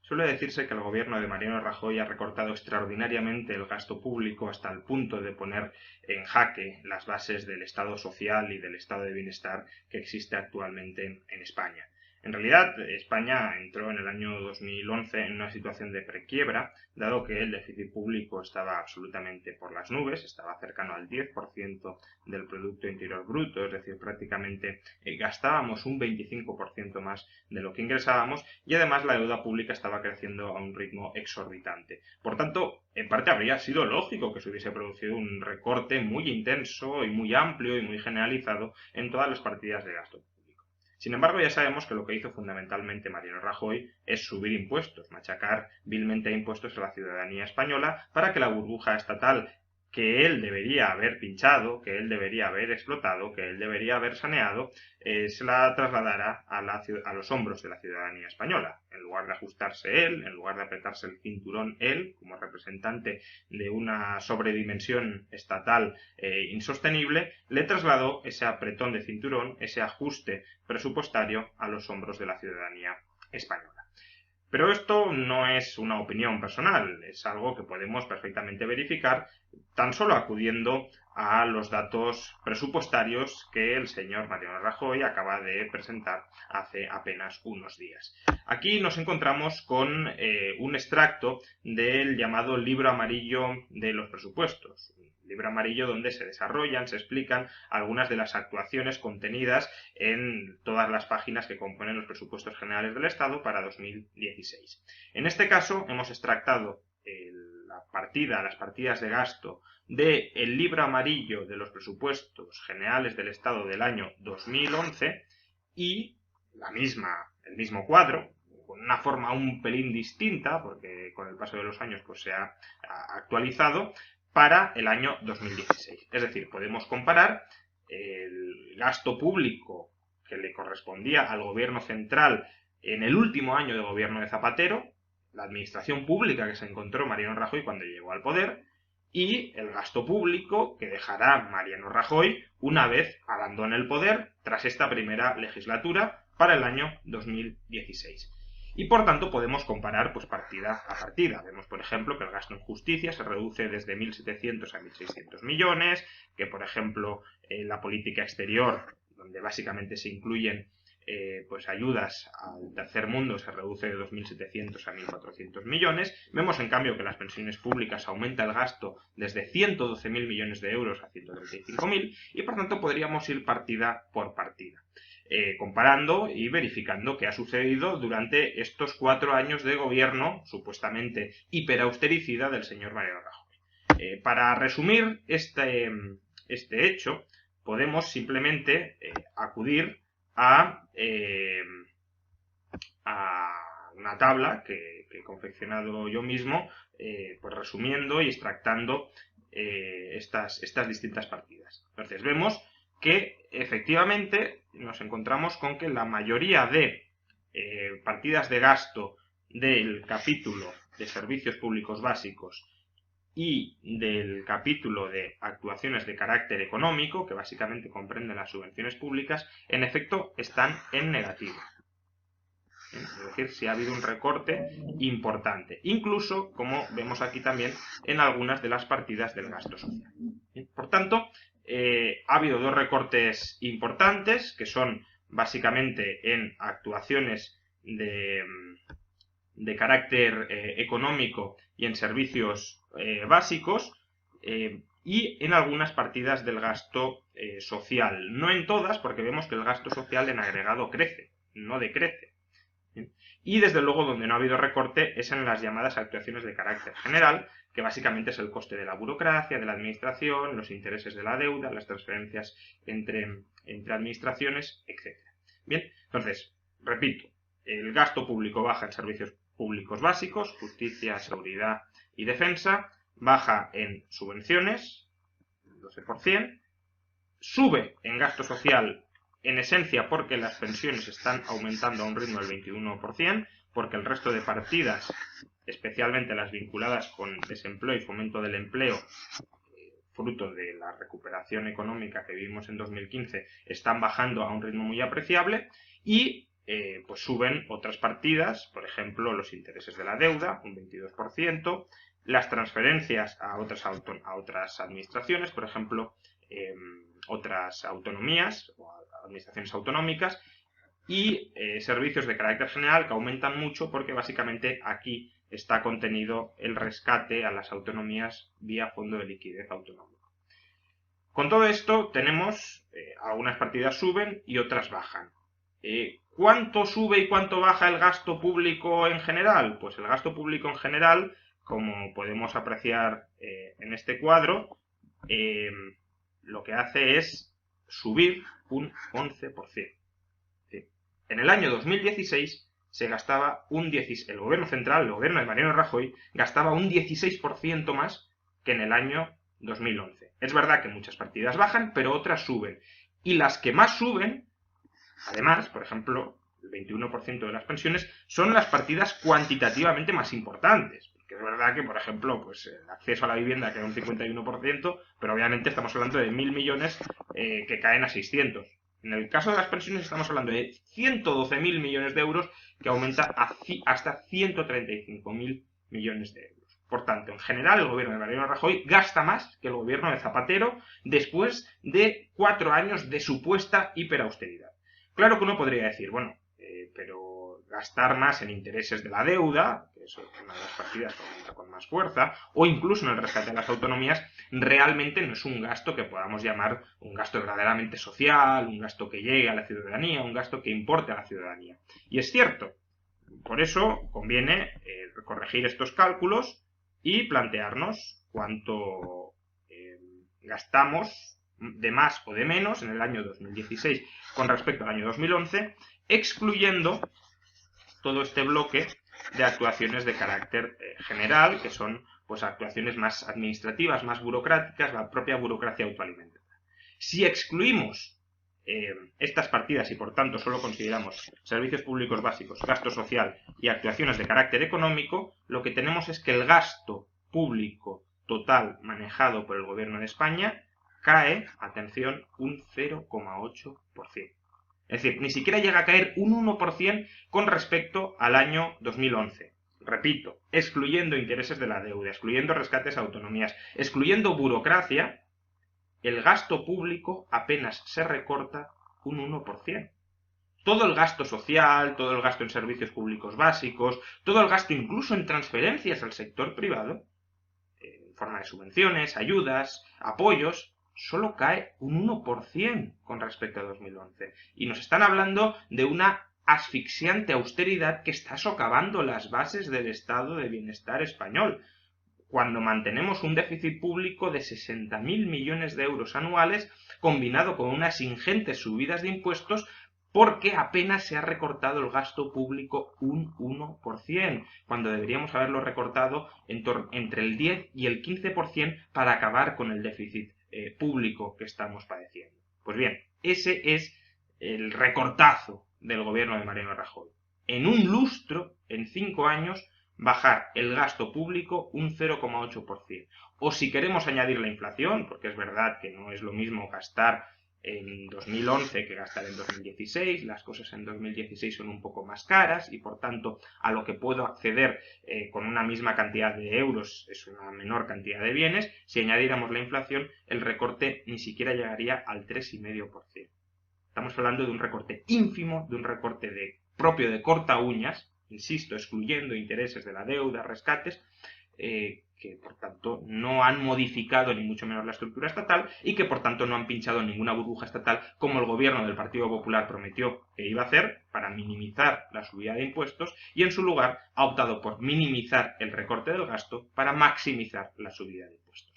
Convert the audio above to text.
Suele decirse que el gobierno de Mariano Rajoy ha recortado extraordinariamente el gasto público hasta el punto de poner en jaque las bases del Estado social y del Estado de bienestar que existe actualmente en España. En realidad, España entró en el año 2011 en una situación de prequiebra, dado que el déficit público estaba absolutamente por las nubes, estaba cercano al 10% del Producto Interior Bruto, es decir, prácticamente gastábamos un 25% más de lo que ingresábamos y además la deuda pública estaba creciendo a un ritmo exorbitante. Por tanto, en parte habría sido lógico que se hubiese producido un recorte muy intenso y muy amplio y muy generalizado en todas las partidas de gasto. Sin embargo, ya sabemos que lo que hizo fundamentalmente Mariano Rajoy es subir impuestos, machacar vilmente impuestos a la ciudadanía española para que la burbuja estatal que él debería haber pinchado, que él debería haber explotado, que él debería haber saneado, se la trasladara a los hombros de la ciudadanía española. En lugar de ajustarse él, en lugar de apretarse el cinturón él, como representante de una sobredimensión estatal insostenible, le trasladó ese apretón de cinturón, ese ajuste presupuestario a los hombros de la ciudadanía española. Pero esto no es una opinión personal, es algo que podemos perfectamente verificar tan solo acudiendo a los datos presupuestarios que el señor Mariano Rajoy acaba de presentar hace apenas unos días. Aquí nos encontramos con un extracto del llamado libro amarillo de los presupuestos, libro amarillo donde se desarrollan, se explican algunas de las actuaciones contenidas en todas las páginas que componen los presupuestos generales del Estado para 2016. En este caso hemos extractado las partidas de gasto del libro amarillo de los presupuestos generales del Estado del año 2011 y el mismo cuadro, con una forma un pelín distinta, porque con el paso de los años pues, se ha actualizado, para el año 2016. Es decir, podemos comparar el gasto público que le correspondía al gobierno central en el último año de gobierno de Zapatero, la administración pública que se encontró Mariano Rajoy cuando llegó al poder, y el gasto público que dejará Mariano Rajoy una vez abandone el poder tras esta primera legislatura para el año 2016. Y por tanto podemos comparar pues, partida a partida. Vemos, por ejemplo, que el gasto en justicia se reduce desde 1.700 a 1.600 millones, que, por ejemplo, la política exterior, donde básicamente se incluyen pues ayudas al tercer mundo, se reduce de 2.700 a 1.400 millones. Vemos, en cambio, que las pensiones públicas aumenta el gasto desde 112.000 millones de euros a 135.000 y, por tanto, podríamos ir partida por partida. Comparando y verificando qué ha sucedido durante estos 4 años de gobierno supuestamente hiperaustericida del señor Mariano Rajoy. Para resumir este hecho, podemos simplemente acudir a una tabla que he confeccionado yo mismo, pues resumiendo y extractando estas distintas partidas. Entonces vemos que efectivamente nos encontramos con que la mayoría de partidas de gasto del capítulo de servicios públicos básicos y del capítulo de actuaciones de carácter económico, que básicamente comprenden las subvenciones públicas, en efecto están en negativo. Es decir, si ha habido un recorte importante, incluso, como vemos aquí también, en algunas de las partidas del gasto social. Por tanto, ha habido dos recortes importantes, que son básicamente en actuaciones de carácter económico y en servicios básicos, y en algunas partidas del gasto social. No en todas, porque vemos que el gasto social en agregado crece, no decrece. Y desde luego donde no ha habido recorte es en las llamadas actuaciones de carácter general, que básicamente es el coste de la burocracia, de la administración, los intereses de la deuda, las transferencias entre administraciones, etc. Bien, entonces, repito, el gasto público baja en servicios públicos básicos, justicia, seguridad y defensa, baja en subvenciones, 12%, sube en gasto social en esencia porque las pensiones están aumentando a un ritmo del 21%, porque el resto de partidas, especialmente las vinculadas con desempleo y fomento del empleo, fruto de la recuperación económica que vivimos en 2015, están bajando a un ritmo muy apreciable y pues suben otras partidas, por ejemplo, los intereses de la deuda, un 22%, las transferencias a otras administraciones, por ejemplo, otras autonomías o administraciones autonómicas, y servicios de carácter general que aumentan mucho porque básicamente aquí está contenido el rescate a las autonomías vía fondo de liquidez autonómico. Con todo esto tenemos algunas partidas suben y otras bajan. ¿Cuánto sube y cuánto baja el gasto público en general? Pues el gasto público en general, como podemos apreciar en este cuadro, lo que hace es subir un 11%. En el año 2016 se gastaba el gobierno central, el gobierno de Mariano Rajoy, gastaba un 16% más que en el año 2011. Es verdad que muchas partidas bajan, pero otras suben. Y las que más suben, además, por ejemplo, el 21% de las pensiones, son las partidas cuantitativamente más importantes. Porque es verdad que, por ejemplo, pues el acceso a la vivienda cae un 51%, pero obviamente estamos hablando de 1.000 millones que caen a 600. En el caso de las pensiones estamos hablando de 112.000 millones de euros que aumenta hasta 135.000 millones de euros. Por tanto, en general, el gobierno de Mariano Rajoy gasta más que el gobierno de Zapatero después de 4 años de supuesta hiperausteridad. Claro que uno podría decir, bueno, pero gastar más en intereses de la deuda, que es una de las partidas que aumenta con más fuerza, o incluso en el rescate de las autonomías, realmente no es un gasto que podamos llamar un gasto verdaderamente social, un gasto que llegue a la ciudadanía, un gasto que importe a la ciudadanía. Y es cierto, por eso conviene corregir estos cálculos y plantearnos cuánto gastamos de más o de menos en el año 2016 con respecto al año 2011, excluyendo todo este bloque de actuaciones de carácter general, que son pues actuaciones más administrativas, más burocráticas, la propia burocracia autoalimentada. Si excluimos estas partidas y por tanto solo consideramos servicios públicos básicos, gasto social y actuaciones de carácter económico, lo que tenemos es que el gasto público total manejado por el gobierno de España cae, atención, un 0,8%. Es decir, ni siquiera llega a caer un 1% con respecto al año 2011. Repito, excluyendo intereses de la deuda, excluyendo rescates a autonomías, excluyendo burocracia, el gasto público apenas se recorta un 1%. Todo el gasto social, todo el gasto en servicios públicos básicos, todo el gasto incluso en transferencias al sector privado, en forma de subvenciones, ayudas, apoyos, solo cae un 1% con respecto a 2011. Y nos están hablando de una asfixiante austeridad que está socavando las bases del estado de bienestar español, cuando mantenemos un déficit público de 60.000 millones de euros anuales, combinado con unas ingentes subidas de impuestos, porque apenas se ha recortado el gasto público un 1%, cuando deberíamos haberlo recortado entre el 10 y el 15% para acabar con el déficit público que estamos padeciendo. Pues bien, ese es el recortazo del gobierno de Mariano Rajoy. En un lustro, en 5 años, bajar el gasto público un 0,8%. O si queremos añadir la inflación, porque es verdad que no es lo mismo gastar en 2011 que gastar en 2016, las cosas en 2016 son un poco más caras y por tanto a lo que puedo acceder con una misma cantidad de euros es una menor cantidad de bienes. Si añadiéramos la inflación, el recorte ni siquiera llegaría al 3,5%. Estamos hablando de un recorte ínfimo, de un recorte propio de corta uñas, insisto, excluyendo intereses de la deuda, rescates, que por tanto no han modificado ni mucho menos la estructura estatal y que por tanto no han pinchado ninguna burbuja estatal como el gobierno del Partido Popular prometió que iba a hacer para minimizar la subida de impuestos y en su lugar ha optado por minimizar el recorte del gasto para maximizar la subida de impuestos.